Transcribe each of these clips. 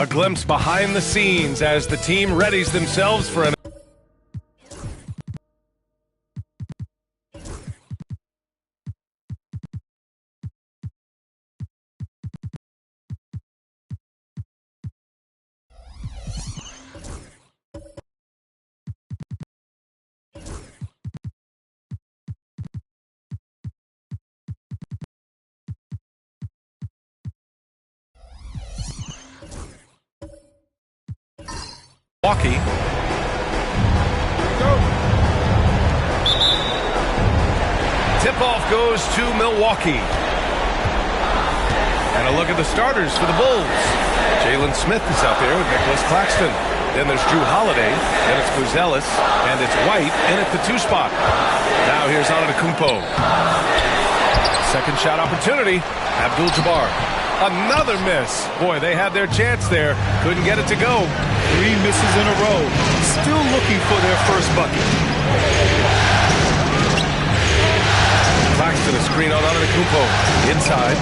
A glimpse behind the scenes as the team readies themselves for an Milwaukee. Tip-off goes to Milwaukee. And a look at the starters for the Bulls. Jalen Smith is out there with Nicholas Claxton. Then there's Drew Holiday. Then it's Buzelis. And it's White in at the 2 spot. Now here's Antetokounmpo. Second shot opportunity. Abdul-Jabbar. Another miss. Boy, they had their chance there. Couldn't get it to go. 3 misses in a row. Still looking for their first bucket. Claxton a screen on Antetokounmpo. Inside.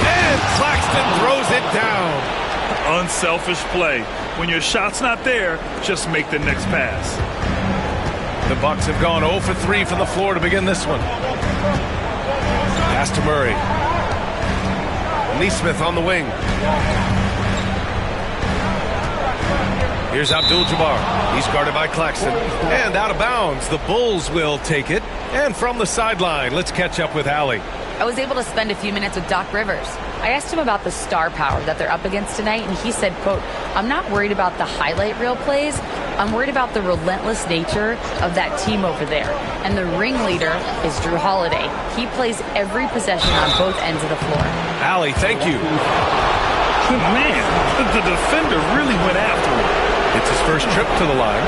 And Claxton throws it down. Unselfish play. When your shot's not there, just make the next pass. The Bucks have gone 0 for 3 from the floor to begin this one. Pass to Murray. Neesmith on the wing. Here's Abdul-Jabbar. He's guarded by Claxton. And out of bounds. The Bulls will take it. And from the sideline, let's catch up with Allie. I was able to spend a few minutes with Doc Rivers. I asked him about the star power that they're up against tonight, and he said, quote, "I'm not worried about the highlight reel plays. I'm worried about the relentless nature of that team over there. And the ringleader is Drew Holiday. He plays every possession on both ends of the floor." Allie, thank you. Man, the defender really went after him. It's his first trip to the line.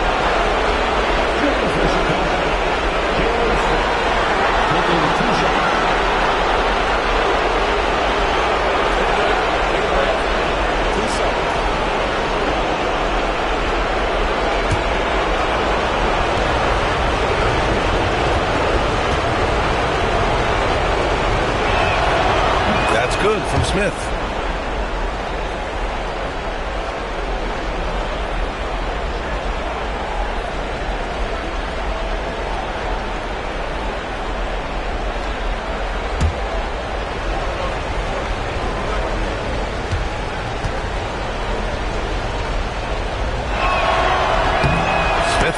That's good from Smith.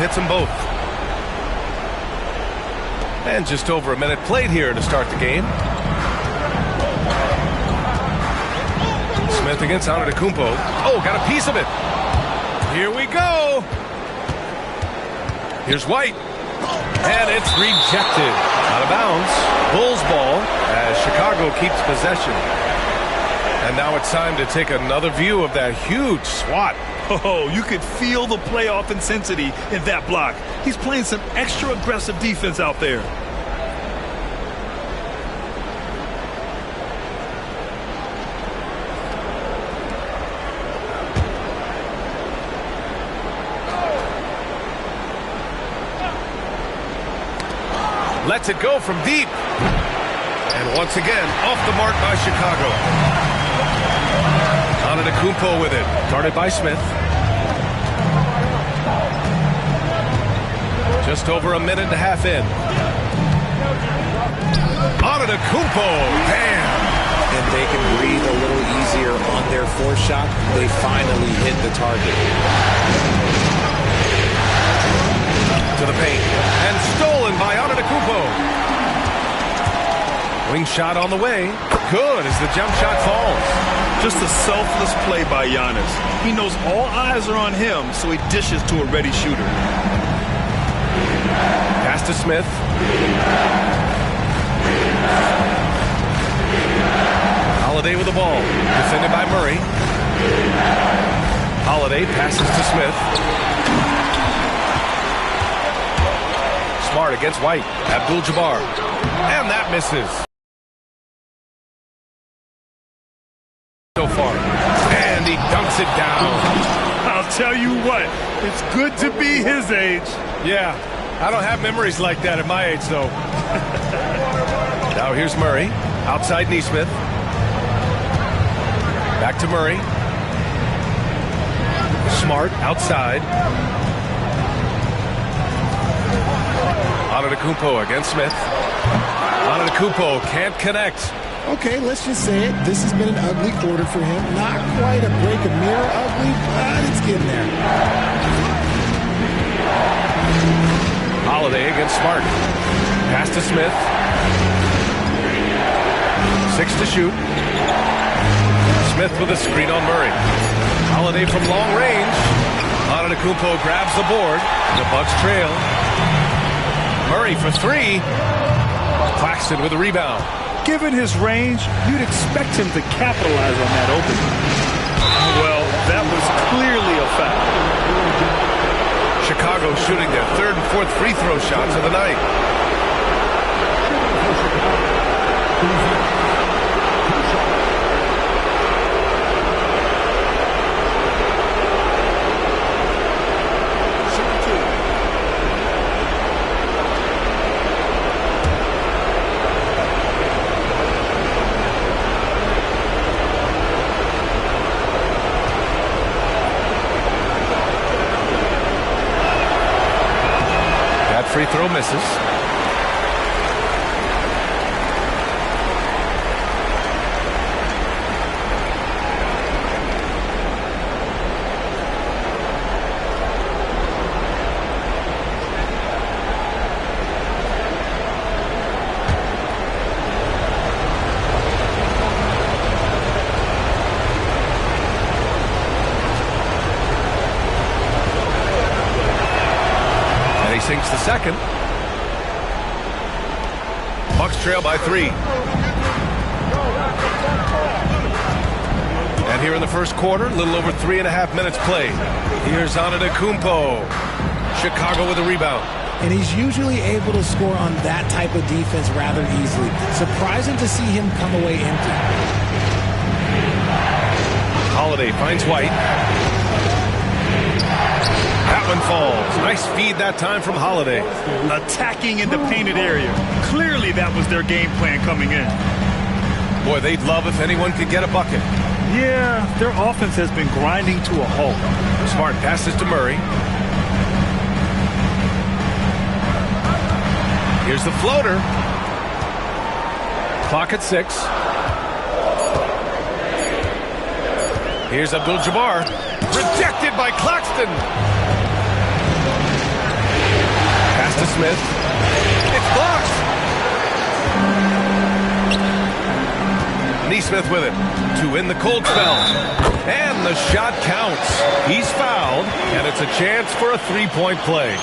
Hits them both. And just over a minute played here to start the game. Smith against Antetokounmpo. Oh, got a piece of it. Here we go. Here's White. And it's rejected. Out of bounds. Bulls ball as Chicago keeps possession. And now it's time to take another view of that huge swat. Oh, you could feel the playoff intensity in that block. He's playing some extra aggressive defense out there. Lets it go from deep. And once again, off the mark by Chicago. Antetokounmpo with it. Guarded by Smith. Just over a minute and a half in. Antetokounmpo. Bam! And they can breathe a little easier on their fourth shot. They finally hit the target. To the paint. And stolen by Antetokounmpo. Wing shot on the way. Good as the jump shot falls. Just a selfless play by Giannis. He knows all eyes are on him, so he dishes to a ready shooter. Pass to Smith. Holiday with the ball. Defended by Murray. Holiday passes to Smith. Smart against White. Abdul-Jabbar. And that misses. So far. And he dunks it down. I'll tell you what, it's good to be his age. Yeah, I don't have memories like that at my age, though. Now here's Murray. Outside Neesmith. Back to Murray. Smart outside. Antetokounmpo against Smith. Antetokounmpo can't connect. Okay, let's just say it. This has been an ugly quarter for him. Not quite a break a mirror ugly, but it's getting there. Holiday against Smart. Pass to Smith. 6 to shoot. Smith with a screen on Murray. Holiday from long range. Antetokounmpo grabs the board. The Bucks trail. Murray for 3. Claxton with a rebound. Given his range, you'd expect him to capitalize on that opening. Well, that was clearly a foul. Chicago shooting their 3rd and 4th free throw shots of the night. Free throw misses. Sinks the second. Bucks trail by 3. And here in the first quarter, a little over 3.5 minutes played. Here's Antetokounmpo. Chicago with a rebound. And he's usually able to score on that type of defense rather easily. Surprising to see him come away empty. Holiday finds White. That one falls. Nice feed that time from Holiday. Attacking in the painted area. Clearly that was their game plan coming in. Boy, they'd love if anyone could get a bucket. Yeah, their offense has been grinding to a halt. Smart passes to Murray. Here's the floater. Clock at 6. Here's Abdul-Jabbar. Rejected by Claxton. Pass to Smith. It's blocked. Neesmith with it to win the cold spell. And the shot counts. He's fouled, and it's a chance for a three-point play.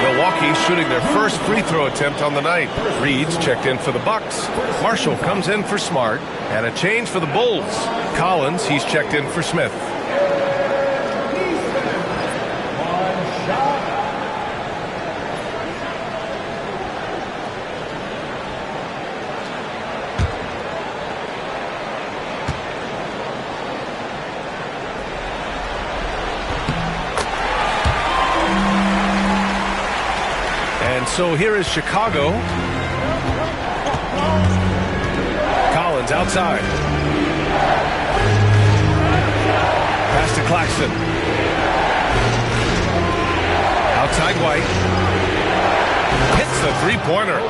Milwaukee shooting their first free throw attempt on the night. Reed's checked in for the Bucks. Marshall comes in for Smart, and a change for the Bulls. Collins, he's checked in for Smith. So here is Chicago. Collins outside. Pass to Claxton. Outside White. Hits the three-pointer.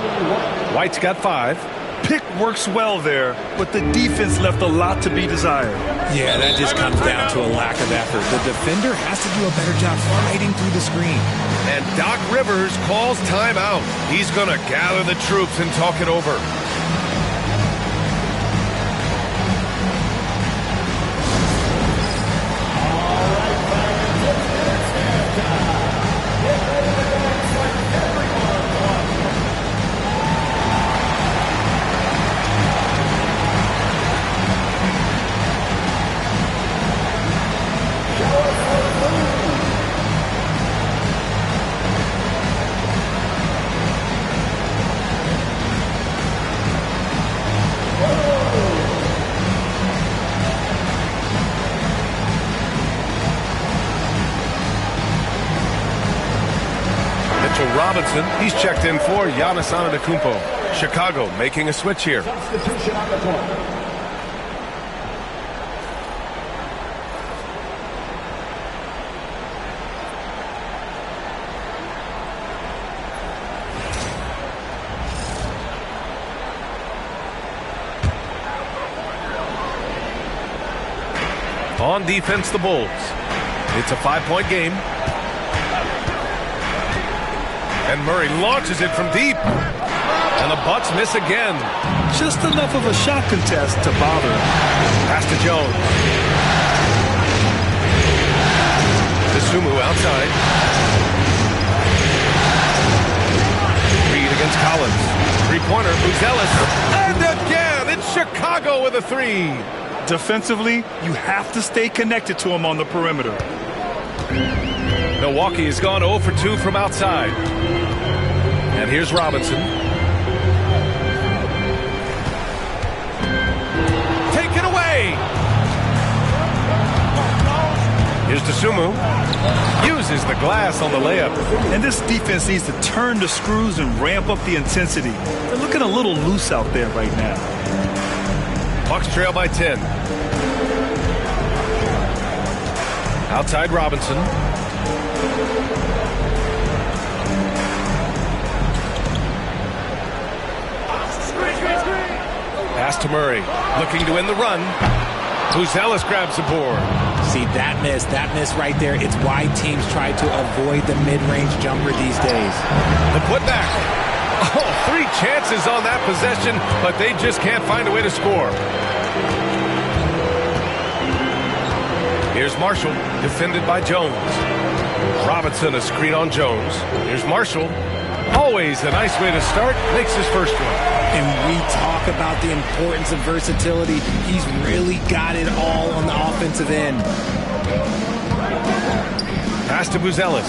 White's got 5. Pick works well there, but the defense left a lot to be desired. Yeah, that just comes down to a lack of effort. The defender has to do a better job formating through the screen. And Doc Rivers calls timeout. He's going to gather the troops and talk it over. Robinson, he's checked in for Giannis Antetokounmpo. Chicago making a switch here. Substitution on the court. On defense, the Bulls. It's a 5-point game. And Murray launches it from deep. And the Bucks miss again. Just enough of a shot contest to bother him. Pass to Jones. Sumu outside. Reed against Collins. Three-pointer, Buzelis. And again, it's Chicago with a three. Defensively, you have to stay connected to him on the perimeter. Milwaukee has gone 0 for 2 from outside. And here's Robinson. Taken away. Here's Sumu. Uses the glass on the layup. And this defense needs to turn the screws and ramp up the intensity. They're looking a little loose out there right now. Bucks trail by 10. Outside Robinson. Pass to Murray. Looking to win the run. Buzelis grabs the board. See, that miss right there. It's why teams try to avoid the mid-range jumper these days. The putback. Oh, 3 chances on that possession, but they just can't find a way to score. Here's Marshall, defended by Jones. Robinson, a screen on Jones. Here's Marshall. Always a nice way to start. Makes his first one. And we talk about the importance of versatility. He's really got it all on the offensive end. Pass to Buzelis.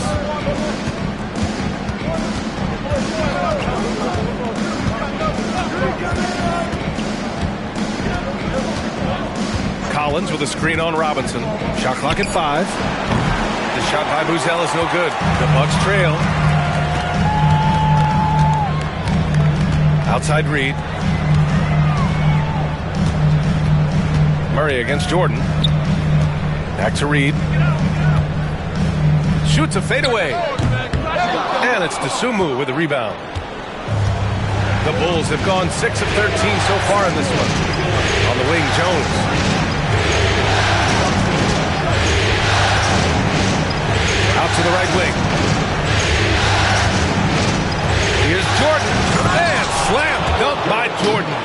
Collins with a screen on Robinson. Shot clock at 5. The shot by Buzelis no good. The Bucks trail. Outside Reed. Murray against Jordan. Back to Reed. Shoots a fadeaway. And it's Sumu with the rebound. The Bulls have gone 6 of 13 so far in this one. On the wing, Jones. Out to the right wing. Here's Jordan. And slam dunk by Jordan.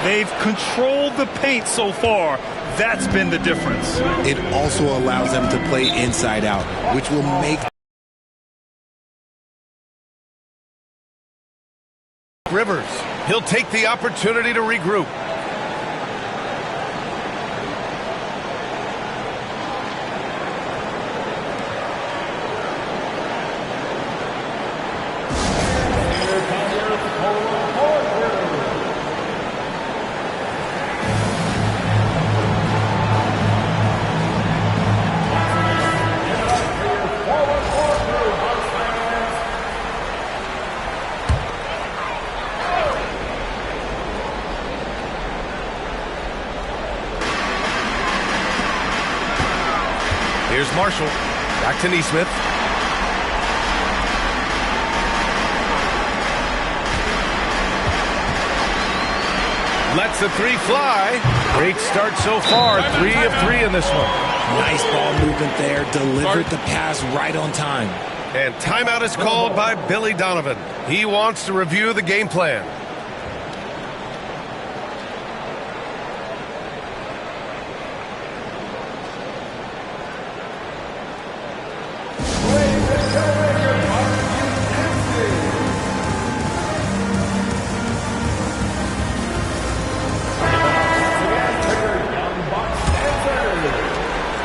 They've controlled the paint so far. That's been the difference. It also allows them to play inside out, which will make Rivers. He'll take the opportunity to regroup. Here's Marshall. Back to Nesmith. Lets the three fly. Great start so far. 3 of 3 in this one. nice ball movement there. Delivered the pass right on time. And timeout is called by Billy Donovan. He wants to review the game plan.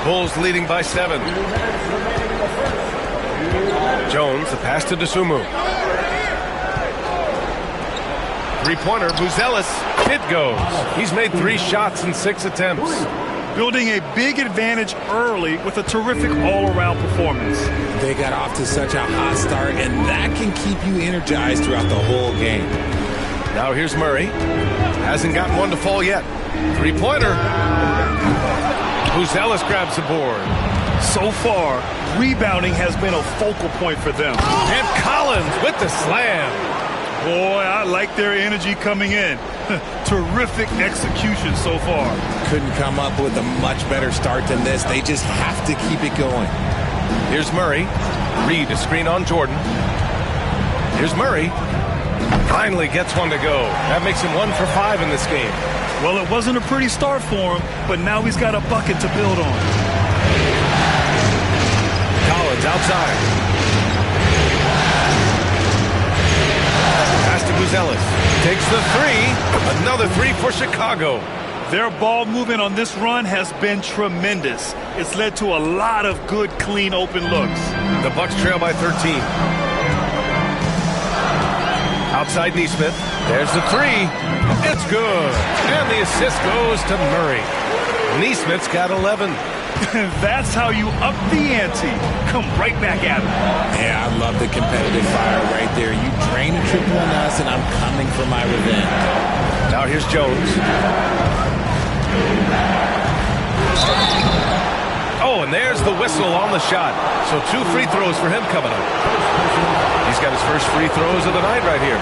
Bulls leading by 7. Jones, the pass to Sumu. Three-pointer, Buzelis. It goes. He's made 3 shots in 6 attempts. Building a big advantage early with a terrific all-around performance. They got off to such a hot start, and that can keep you energized throughout the whole game. Now here's Murray. Hasn't gotten one to fall yet. Three-pointer. Buzelis grabs the board. So far, rebounding has been a focal point for them. And Collins with the slam. Boy, I like their energy coming in. Terrific execution so far. Couldn't come up with a much better start than this. They just have to keep it going. Here's Murray. Reed a screen on Jordan. Here's Murray. Finally gets one to go. That makes him 1 for 5 in this game. Well, it wasn't a pretty start for him, but now he's got a bucket to build on. Collins outside. Pass to Buzelis. Takes the three. Another three for Chicago. Their ball movement on this run has been tremendous. It's led to a lot of good, clean, open looks. The Bucks trail by 13. Outside Neesmith. There's the three. It's good. And the assist goes to Murray. Neesmith's got 11. That's how you up the ante. Come right back at him. Yeah, I love the competitive fire right there. You drain a triple on us, and I'm coming for my revenge. Now here's Jones. Oh, and there's the whistle on the shot. So 2 free throws for him coming up. He's got his first free throws of the night right here.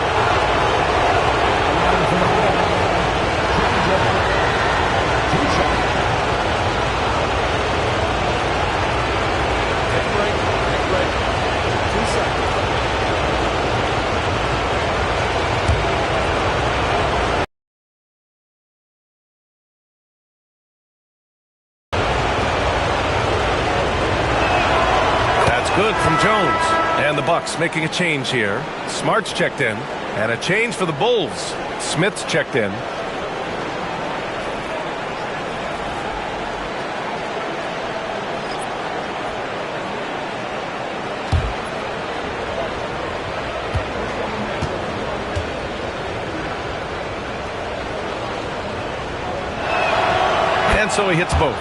Good from Jones. And the Bucks making a change here. Smart's checked in. And a change for the Bulls. Smith's checked in. And so he hits both.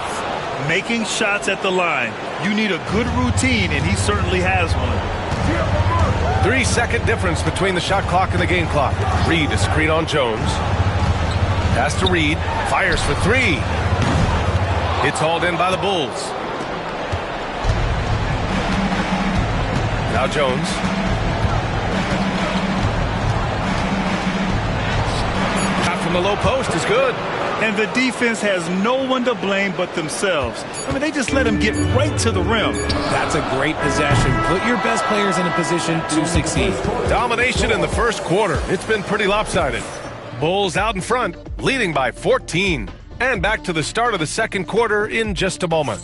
Making shots at the line. You need a good routine, and he certainly has one. 3-second difference between the shot clock and the game clock. Reed a screen on Jones. Pass to Reed. Fires for three. It's hauled in by the Bulls. Now Jones. Shot from the low post is good. And the defense has no one to blame but themselves. I mean, they just let him get right to the rim. That's a great possession. Put your best players in a position to succeed. Domination in the first quarter. It's been pretty lopsided. Bulls out in front, leading by 14. And back to the start of the second quarter in just a moment.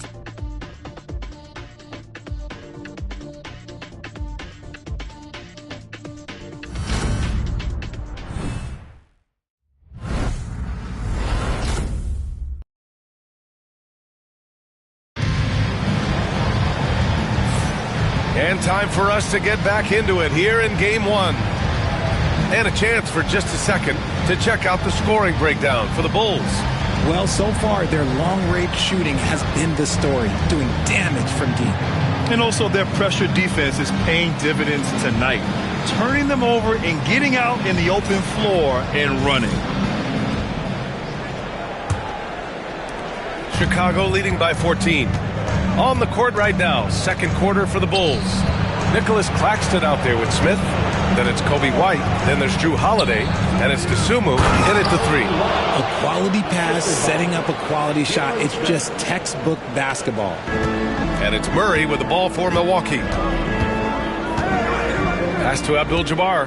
And time for us to get back into it here in Game 1. And a chance for just a second to check out the scoring breakdown for the Bulls. Well, so far, their long-range shooting has been the story, doing damage from deep. And also their pressure defense is paying dividends tonight, turning them over and getting out in the open floor and running. Chicago leading by 14. On the court right now, second quarter for the Bulls. Nicholas Claxton out there with Smith. Then it's Kobe White. Then there's Drew Holiday. And it's Dosunmu in at the three. A quality pass, setting up a quality shot. It's just textbook basketball. And it's Murray with the ball for Milwaukee. Pass to Abdul-Jabbar.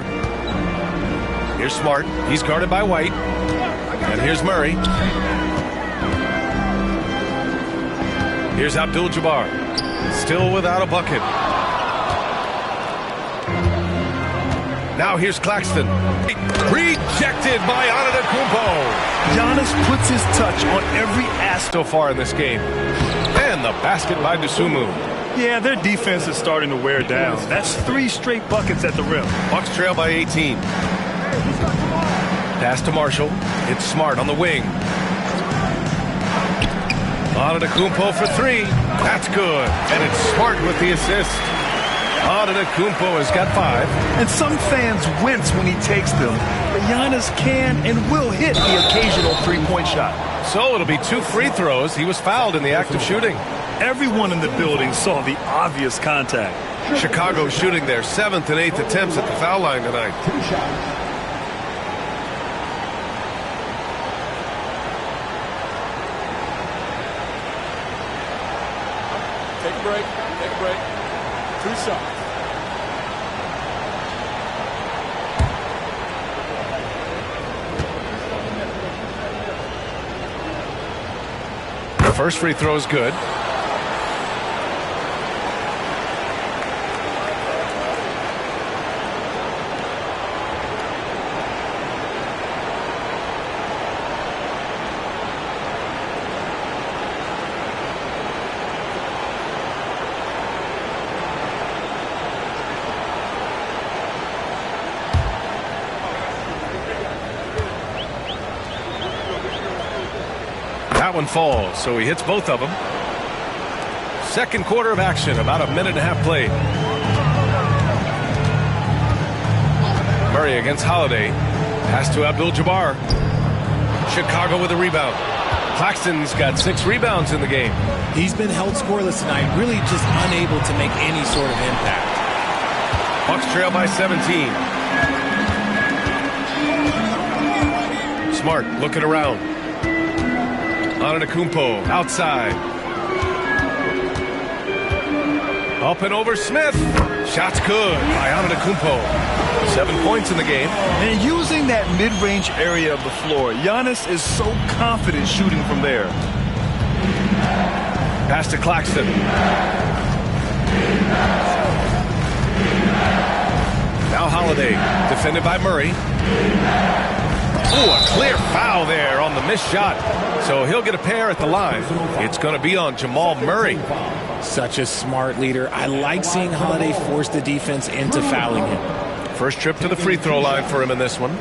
Here's Smart. He's guarded by White. And here's Murray. Here's Abdul-Jabbar. Still without a bucket. Now here's Claxton. Rejected by Antetokounmpo. Giannis puts his touch on every aspect So far in this game. And the basket by Dosunmu. Yeah, their defense is starting to wear down. That's 3 straight buckets at the rim. Bucks trail by 18. Pass to Marshall. It's Smart on the wing. Antetokounmpo for three. That's good. And it's Smart with the assist. Antetokounmpo has got 5. And some fans wince when he takes them. But Giannis can and will hit the occasional three-point shot. So it'll be 2 free throws. He was fouled in the act of shooting. Everyone in the building saw the obvious contact. Chicago shooting their 7th and 8th attempts at the foul line tonight. break. Take a break. 2 shots. The first free throw is good. That one falls, so he hits both of them. Second quarter of action, about a minute and a half played. Murray against Holiday. Pass to Abdul-Jabbar. Chicago with a rebound. Claxton's got 6 rebounds in the game. He's been held scoreless tonight, really just unable to make any sort of impact. Bucks trail by 17. Smart looking around. Antetokounmpo outside. Up and over Smith. Shot's good by Antetokounmpo. 7 points in the game. And using that mid-range area of the floor, Giannis is so confident shooting from there. Pass to Claxton. Now Holiday, defended by Murray. Oh, a clear foul there on the missed shot. So he'll get a pair at the line. It's going to be on Jamal Murray. Such a smart leader. I like seeing Holiday force the defense into fouling him. First trip to the free throw line for him in this one.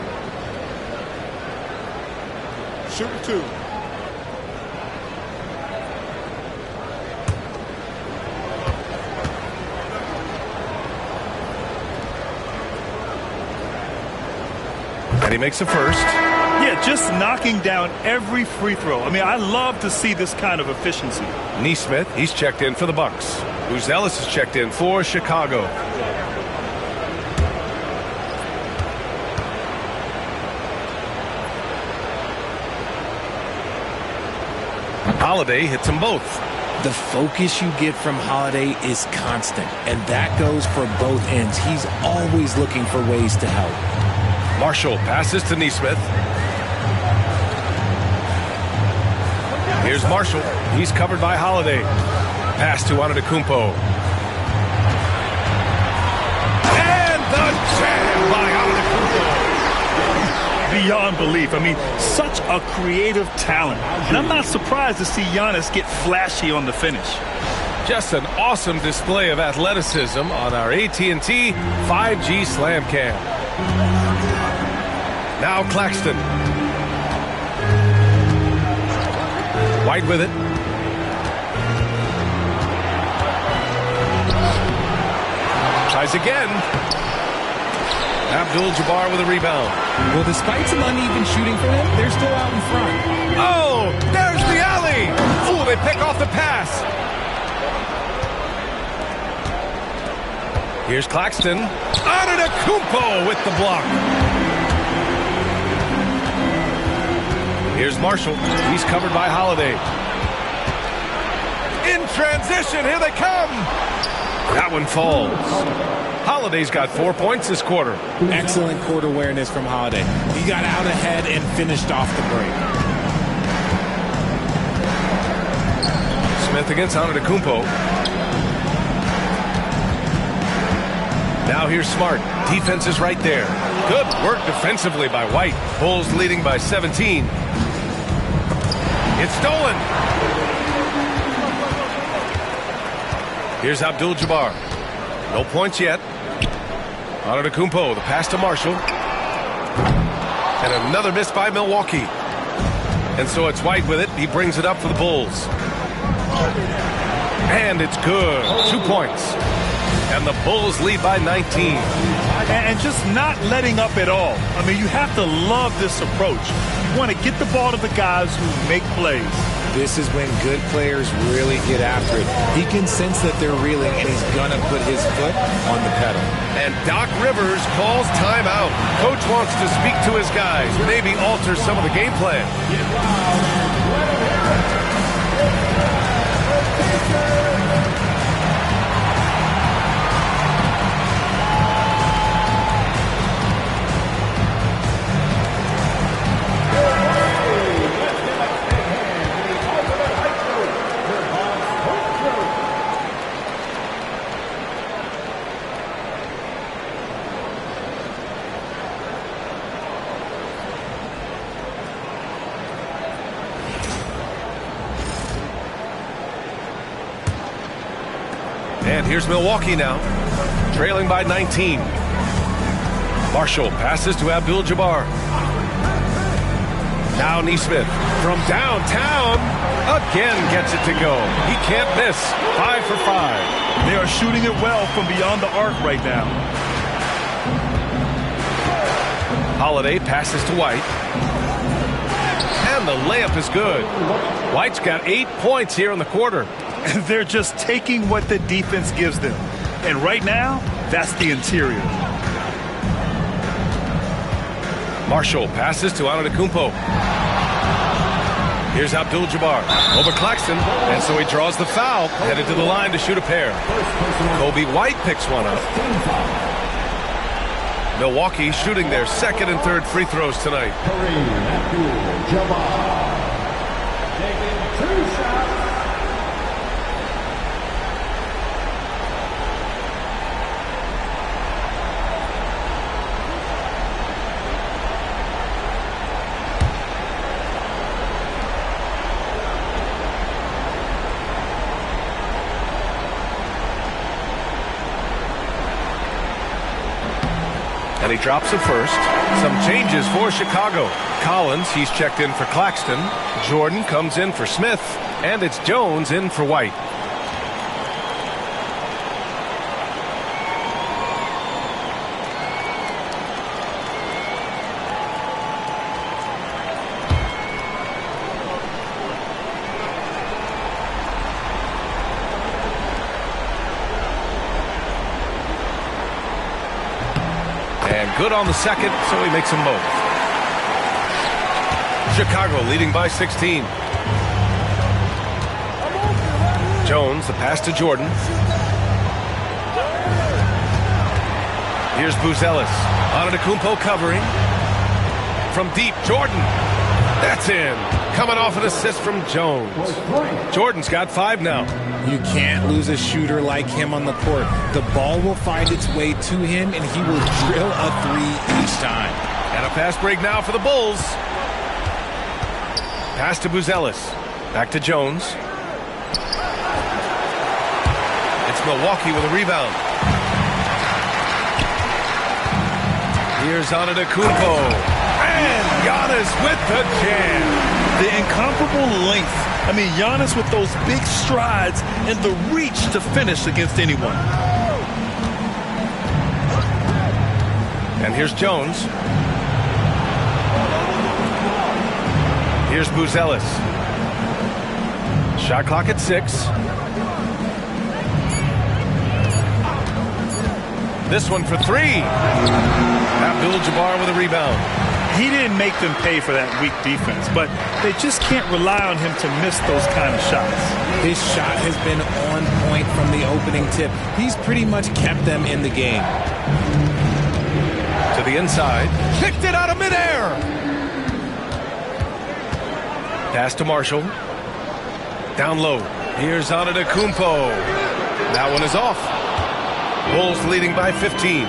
Shooting 2. And he makes a first. Yeah, just knocking down every free throw. I mean, I love to see this kind of efficiency. Nesmith, he's checked in for the Bucks. Who's Ellis is checked in for Chicago. Holiday hits them both. The focus you get from Holiday is constant, and that goes for both ends. He's always looking for ways to help. Marshall passes to Nesmith. Here's Marshall. He's covered by Holiday. Pass to Antetokounmpo. And the jam by Antetokounmpo. Beyond belief. I mean, such a creative talent. And I'm not surprised to see Giannis get flashy on the finish. Just an awesome display of athleticism on our AT&T 5G Slam Cam. Now Claxton. White with it. Tries again. Abdul-Jabbar with a rebound. Well, despite some uneven shooting for them, they're still out in front. Oh, there's the alley. Oh, they pick off the pass. Here's Claxton. Antetokounmpo with the block. Here's Marshall. He's covered by Holiday. In transition, here they come. That one falls. Holiday's got 4 points this quarter. Excellent court awareness from Holiday. He got out ahead and finished off the break. Smith against Antetokounmpo. Now here's Smart. Defense is right there. Good work defensively by White. Bulls leading by 17. It's stolen. Here's Abdul-Jabbar. No points yet. Antetokounmpo, the pass to Marshall. And another miss by Milwaukee. And so it's White with it. He brings it up for the Bulls. And it's good. 2 points. And the Bulls lead by 19. And just not letting up at all. I mean, you have to love this approach. You want to get the ball to the guys who make plays. This is when good players really get after it. He can sense that they're reeling, and he's going to put his foot on the pedal. And Doc Rivers calls timeout. Coach wants to speak to his guys, maybe alter some of the game plan. And here's Milwaukee now, trailing by 19. Marshall passes to Abdul-Jabbar. Now Neesmith from downtown again gets it to go. He can't miss. 5 for 5. They are shooting it well from beyond the arc right now. Holiday passes to White. And the layup is good. White's got 8 points here in the quarter. They're just taking what the defense gives them. And right now, that's the interior. Marshall passes to Antetokounmpo. Here's Abdul-Jabbar over Claxton, and so he draws the foul, headed to the line to shoot a pair. Kobe White picks one up. Milwaukee shooting their second and third free throws tonight. And he drops it first. Some changes for Chicago. Collins, he's checked in for Claxton. Jordan comes in for Smith. And it's Jones in for White. And good on the second, so he makes them both. Chicago leading by 16. Jones, the pass to Jordan. Here's Buzelis. Antetokounmpo covering. From deep, Jordan. That's in. Coming off an assist from Jones. Jordan's got 5 now. You can't lose a shooter like him on the court. The ball will find its way to him, and he will drill a 3 each time. And a fast break now for the Bulls. Pass to Buzelis. Back to Jones. It's Milwaukee with a rebound. Here's Antetokounmpo. And Giannis with the jam. The incomparable length. I mean, Giannis with those big strides and the reach to finish against anyone. And here's Jones. Here's Buzelis. Shot clock at 6. This one for 3. Abdul-Jabbar with a rebound. He didn't make them pay for that weak defense, but they just can't rely on him to miss those kind of shots. His shot has been on point from the opening tip. He's pretty much kept them in the game. To the inside. Kicked it out of midair. Pass to Marshall. Down low. Here's Antetokounmpo. That one is off. Bulls leading by 15.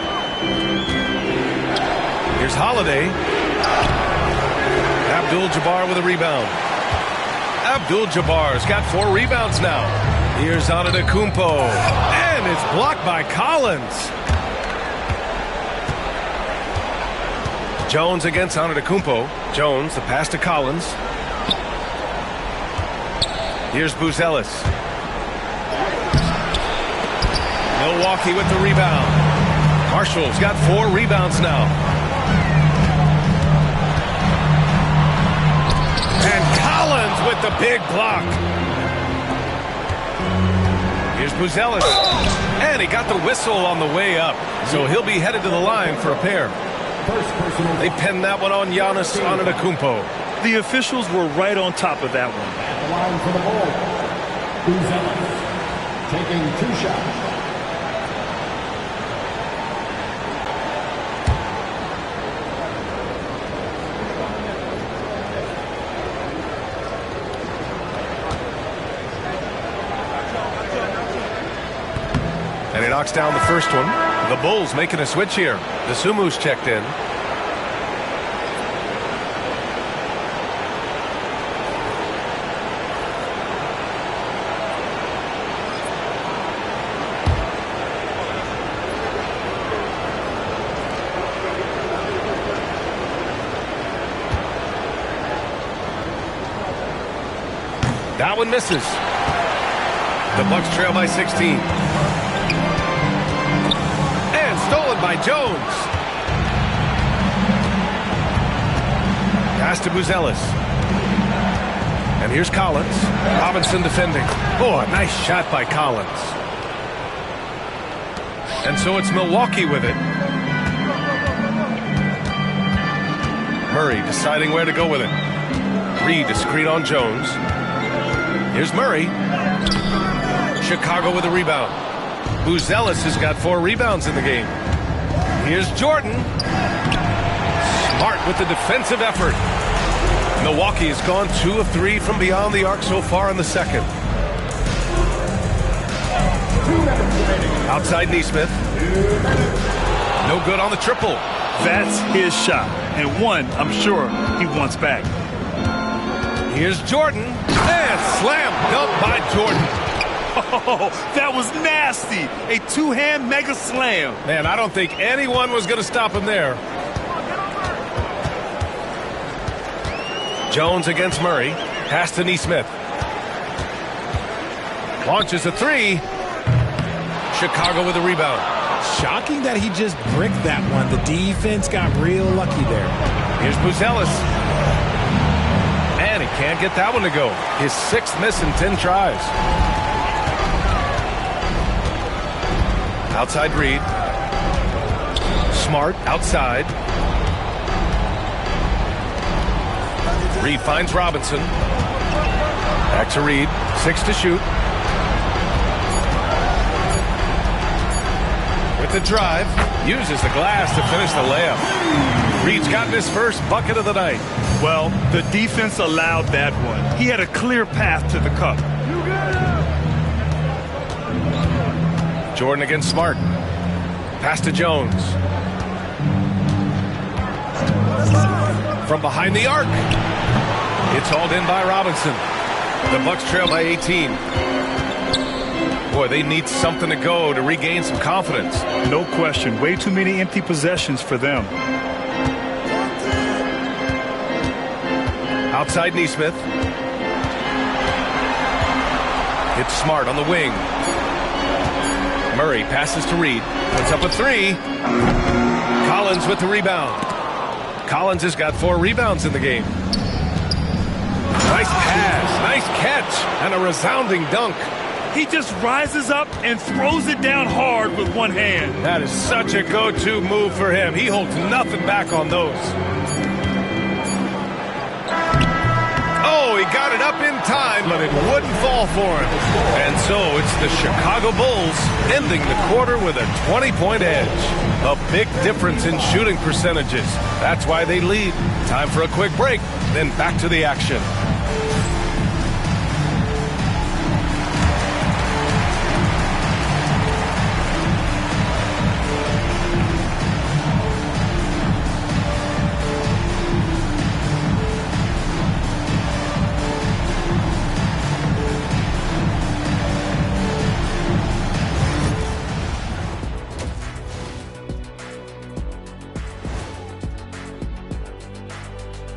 Here's Holiday. Abdul-Jabbar with a rebound. Abdul-Jabbar's got 4 rebounds now. Here's Antetokounmpo. And it's blocked by Collins. Jones against Antetokounmpo. Jones, the pass to Collins. Here's Buzelis. Milwaukee with the rebound. Marshall's got 4 rebounds now. And Collins with the big block. Here's Buzelis. And he got the whistle on the way up. So he'll be headed to the line for a pair. They pinned that one on Giannis Antetokounmpo. The officials were right on top of that one. At the line for the Bulls, Buzelis taking 2 shots. And he knocks down the first one. The Bulls making a switch here. Desumu's checked in. That one misses. The Bucks trail by 16. And stolen by Jones. Pass to Buzelis. And here's Collins. Robinson defending. Oh, a nice shot by Collins. And so it's Milwaukee with it. Murray deciding where to go with it. Reed to screen on Jones. Here's Murray. Chicago with a rebound. Buzelis has got 4 rebounds in the game. Here's Jordan. Smart with the defensive effort. Milwaukee has gone 2 of 3 from beyond the arc so far in the second. Outside Neesmith. No good on the triple. That's his shot, and one I'm sure he wants back. Here's Jordan, and slam dunk by Jordan. Oh, that was nasty. A two-hand mega slam. Man, I don't think anyone was going to stop him there. Jones against Murray. Pass to Neesmith. Launches a 3. Chicago with a rebound. Shocking that he just bricked that one. The defense got real lucky there. Here's Buzelis. And he can't get that one to go. His 6th miss in 10 tries. Outside Reed. Smart outside. Reed finds Robinson. Back to Reed. 6 to shoot. With the drive. Uses the glass to finish the layup. Reed's gotten his first bucket of the night. Well, the defense allowed that one. He had a clear path to the cup. Jordan against Smart. Pass to Jones. From behind the arc. It's hauled in by Robinson. The Bucks trail by 18. Boy, they need something to go to regain some confidence. No question. Way too many empty possessions for them. Outside Neesmith. It's Smart on the wing. Murray passes to Reed. Puts up a 3. Collins with the rebound. Collins has got 4 rebounds in the game. Nice pass, nice catch, and a resounding dunk. He just rises up and throws it down hard with one hand. That is such a go-to move for him. He holds nothing back on those. Oh, he got it up in time, but it wouldn't fall for him. And so it's the Chicago Bulls ending the quarter with a 20-point edge. A big difference in shooting percentages. That's why they lead. Time for a quick break, then back to the action.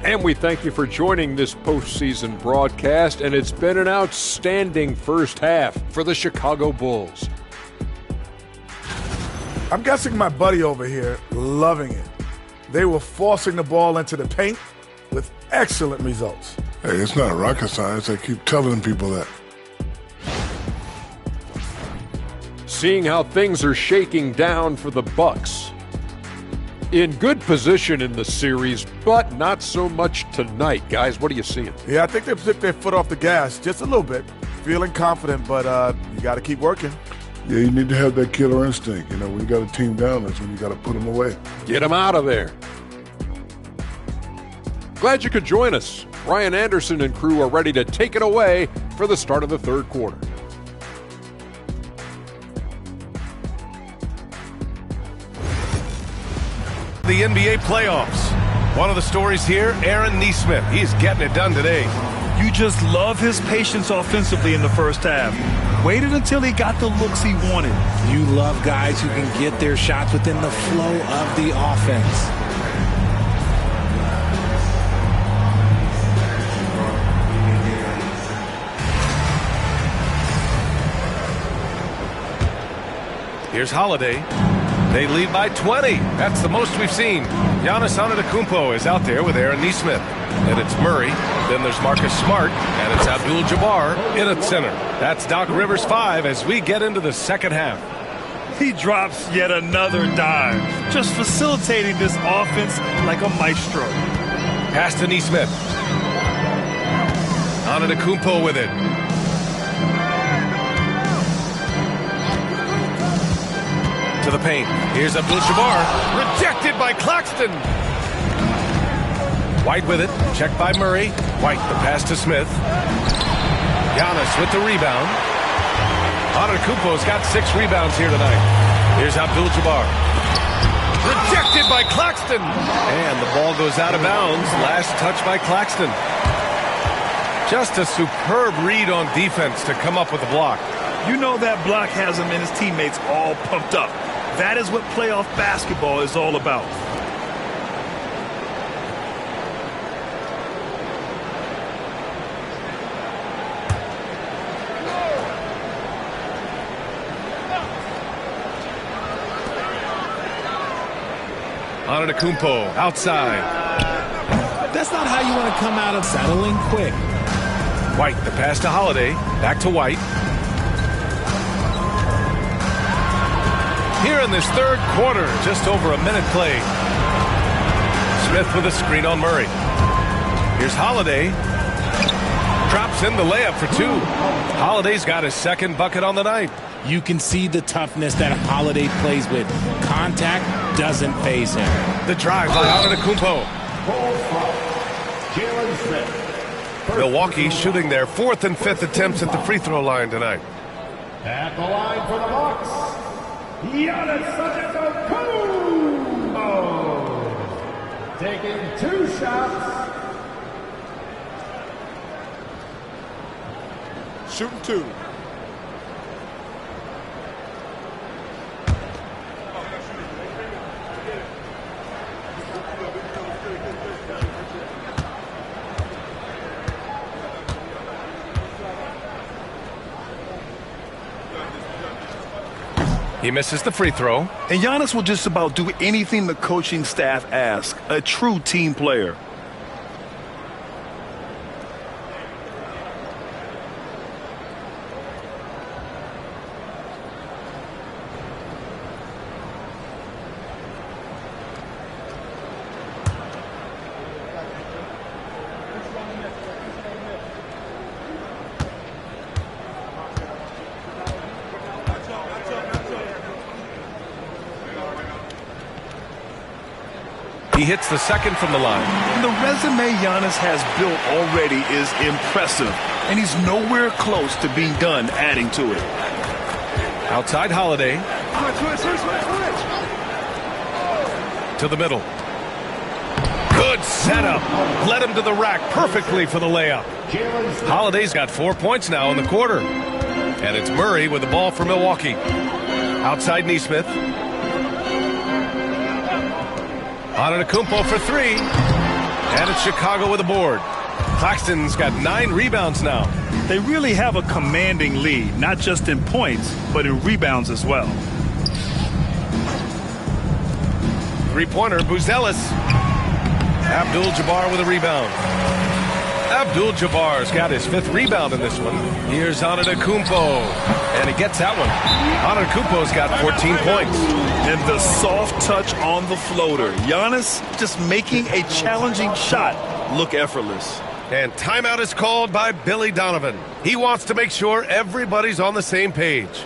And we thank you for joining this postseason broadcast, and it's been an outstanding first half for the Chicago Bulls. I'm guessing my buddy over here loving it. They were forcing the ball into the paint with excellent results. Hey, it's not rocket science. I keep telling people that. Seeing how things are shaking down for the Bucks. In good position in the series, but not so much tonight. Guys, what are you seeing? Yeah, I think they took their foot off the gas just a little bit. Feeling confident, but you got to keep working. Yeah, you need to have that killer instinct. You know, when you got a team down, that's when you got to put them away. Get them out of there. Glad you could join us. Ryan Anderson and crew are ready to take it away for the start of the third quarter. The NBA playoffs. One of the stories here, Aaron Neesmith. He's getting it done today. You just love his patience offensively in the first half. Waited until he got the looks he wanted. You love guys who can get their shots within the flow of the offense. Here's Holiday. They lead by 20. That's the most we've seen. Giannis Antetokounmpo is out there with Aaron Nesmith. Then it's Murray. Then there's Marcus Smart. And it's Abdul-Jabbar in at center. That's Doc Rivers 5 as we get into the second half. He drops yet another dime, just facilitating this offense like a maestro. Pass to Nesmith. Antetokounmpo with it. To the paint. Here's Abdul-Jabbar. Rejected by Claxton. White with it. Checked by Murray. White, the pass to Smith. Giannis with the rebound. Antetokounmpo's got 6 rebounds here tonight. Here's Abdul-Jabbar. Rejected by Claxton. And the ball goes out of bounds. Last touch by Claxton. Just a superb read on defense to come up with a block. You know that block has him and his teammates all pumped up. That is what playoff basketball is all about. Antetokounmpo outside. That's not how you want to come out of settling quick. White, the pass to Holiday. Back to White. Here in this third quarter, just over a minute played. Smith with a screen on Murray. Here's Holiday. Drops in the layup for 2. Holiday's got his second bucket on the night. You can see the toughness that Holiday plays with. Contact doesn't faze him. The drive by Antetokounmpo. Milwaukee shooting their 4th and 5th attempts at the free throw line tonight. At the line for the Bucks, Giannis Antetokounmpo. Taking 2 shots. Shooting 2. He misses the free throw. And Giannis will just about do anything the coaching staff asks. A true team player. He hits the second from the line. The resume Giannis has built already is impressive, and he's nowhere close to being done adding to it. Outside Holiday. To the middle. Good setup. Led him to the rack perfectly for the layup. Holiday's got 4 points now in the quarter. And it's Murray with the ball for Milwaukee. Outside Nesmith. Antetokounmpo for 3. And it's Chicago with a board. Claxton's got 9 rebounds now. They really have a commanding lead, not just in points, but in rebounds as well. Three-pointer, Buzelis. Abdul-Jabbar with a rebound. Abdul-Jabbar's got his 5th rebound in this one. Here's Antetokounmpo. And he gets that one. Antetokounmpo's got 14 points. And the soft touch on the floater. Giannis just making a challenging shot look effortless. And timeout is called by Billy Donovan. He wants to make sure everybody's on the same page.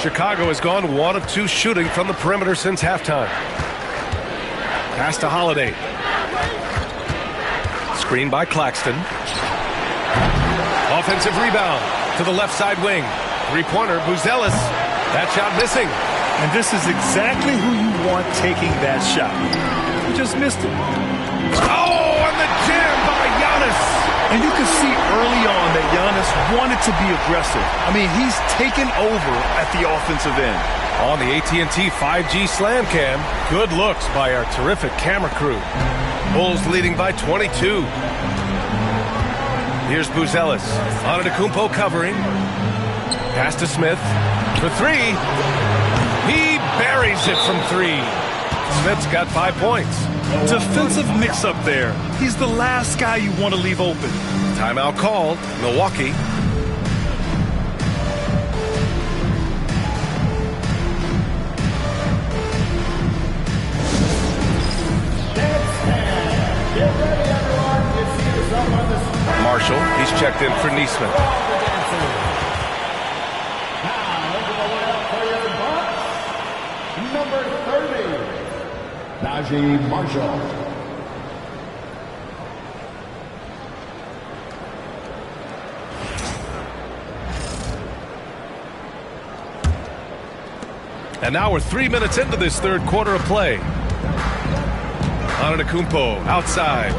Chicago has gone 1 of 2 shooting from the perimeter since halftime. Pass to Holiday. Screen by Claxton. Offensive rebound to the left side wing. Three-pointer, Buzelis. That shot missing. And this is exactly who you want taking that shot. He just missed it. Oh, and the jam by Giannis. And you can see early on that Giannis wanted to be aggressive. I mean, he's taken over at the offensive end. On the AT&T 5G Slam Cam, good looks by our terrific camera crew. Bulls leading by 22. Here's Buzelis. Antetokounmpo covering. Pass to Smith for 3. He buries it from 3. Smith's got 5 points. Defensive mix-up there. He's the last guy you want to leave open. Timeout called. Milwaukee. Marshall, he's checked in for Neesmith. Number 30, Najee Marshall. And now we're 3 minutes into this third quarter of play. Antetokounmpo outside.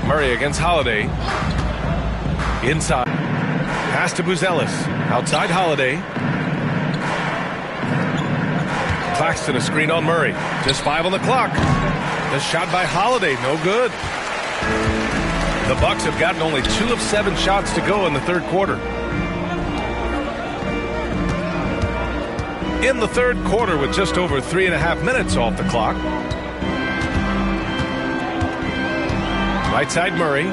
Murray against Holiday. Inside. Pass to Buzelis. Outside Holiday. Claxton a screen on Murray. Just 5 on the clock. The shot by Holiday, no good. The Bucks have gotten only 2 of 7 shots to go in the third quarter. In the third quarter with just over 3.5 minutes off the clock. Right side Murray.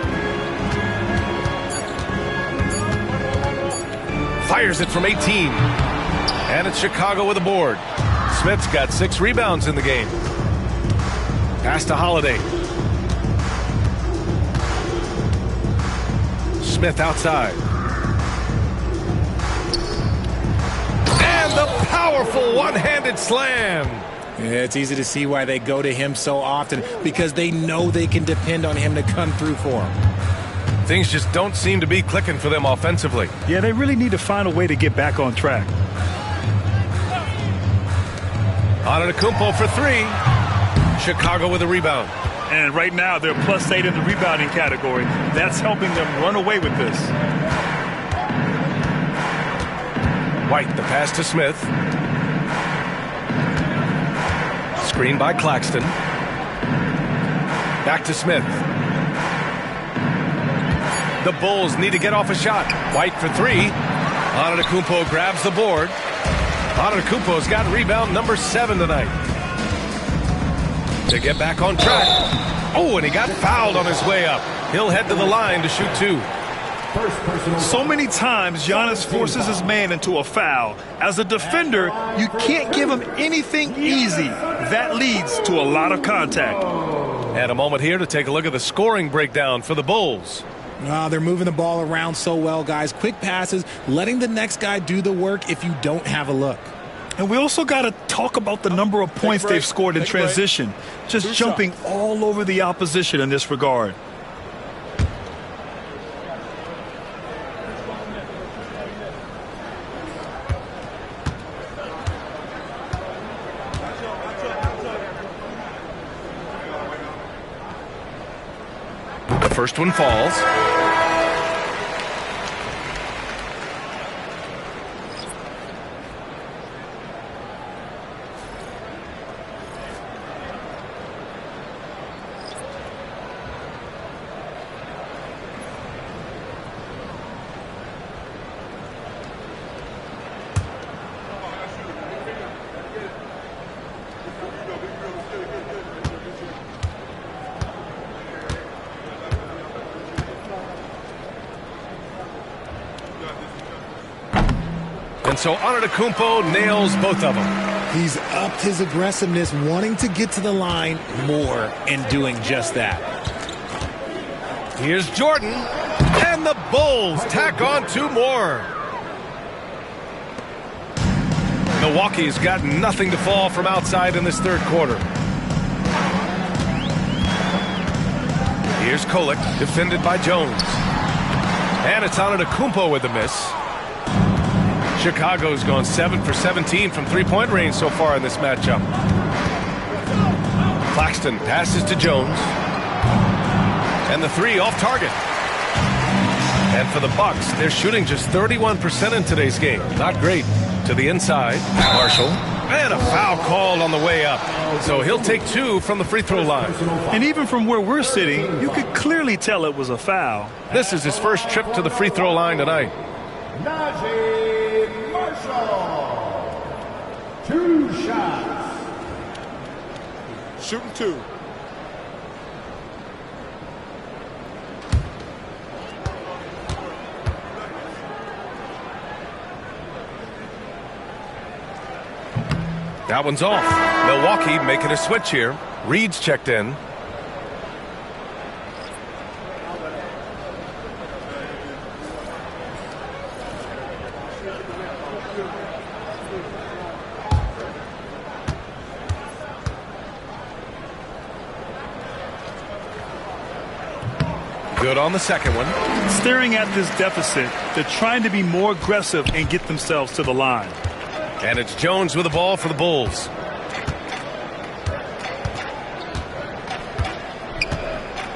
Fires it from 18. And it's Chicago with a board. Smith's got 6 rebounds in the game. Pass to Holiday. Smith outside. And the powerful one-handed slam. Yeah, it's easy to see why they go to him so often, because they know they can depend on him to come through for them. Things just don't seem to be clicking for them offensively. Yeah, they really need to find a way to get back on track. Antetokounmpo for 3. Chicago with a rebound. And right now, they're +8 in the rebounding category. That's helping them run away with this. White, the pass to Smith. Screen by Claxton. Back to Smith. The Bulls need to get off a shot. White for 3. Antetokounmpo grabs the board. Antetokounmpo's got rebound number 7 tonight. To get back on track. Oh, and he got fouled on his way up. He'll head to the line to shoot 2. So many times, Giannis forces his man into a foul. As a defender, you can't give him anything easy. That leads to a lot of contact. And a moment here to take a look at the scoring breakdown for the Bulls. They're moving the ball around so well, guys. Quick passes, letting the next guy do the work if you don't have a look. And we also got to talk about the number of points they've scored in transition. Just jumping all over the opposition in this regard. The first one falls. And so Antetokounmpo nails both of them. He's upped his aggressiveness, wanting to get to the line more and doing just that. Here's Jordan. And the Bulls tack on 2 more. Milwaukee's got nothing to fall from outside in this third quarter. Here's Kolek, defended by Jones. And it's Antetokounmpo with the miss. Chicago's gone 7 for 17 from three-point range so far in this matchup. Claxton passes to Jones. And the 3 off target. And for the Bucks, they're shooting just 31% in today's game. Not great. To the inside, Marshall. And a foul called on the way up. So he'll take 2 from the free throw line. And even from where we're sitting, you could clearly tell it was a foul. This is his first trip to the free throw line tonight. Najee Marshall. 2 shots. Shooting 2. That one's off. Milwaukee making a switch here. Reed's checked in. Good on the second one. Staring at this deficit, they're trying to be more aggressive and get themselves to the line. And it's Jones with the ball for the Bulls.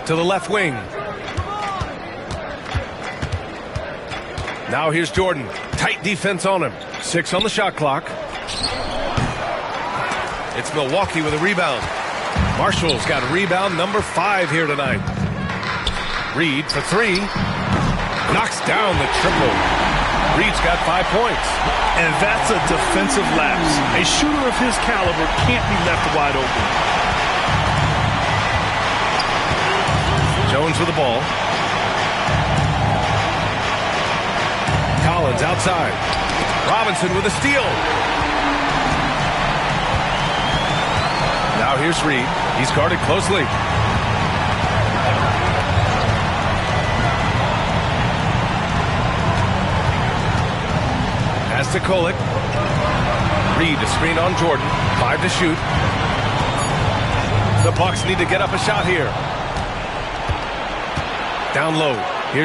To the left wing. Now here's Jordan. Tight defense on him. 6 on the shot clock. It's Milwaukee with a rebound. Marshall's got rebound number 5 here tonight. Reed for 3. Knocks down the triple. Reed's got 5 points. And that's a defensive lapse. A shooter of his caliber can't be left wide open. Jones with the ball. Collins outside. Robinson with a steal. Now here's Reed. He's guarded closely. Pass to Kolek. Reed to screen on Jordan. 5 to shoot. The Bucks need to get up a shot here. Down low.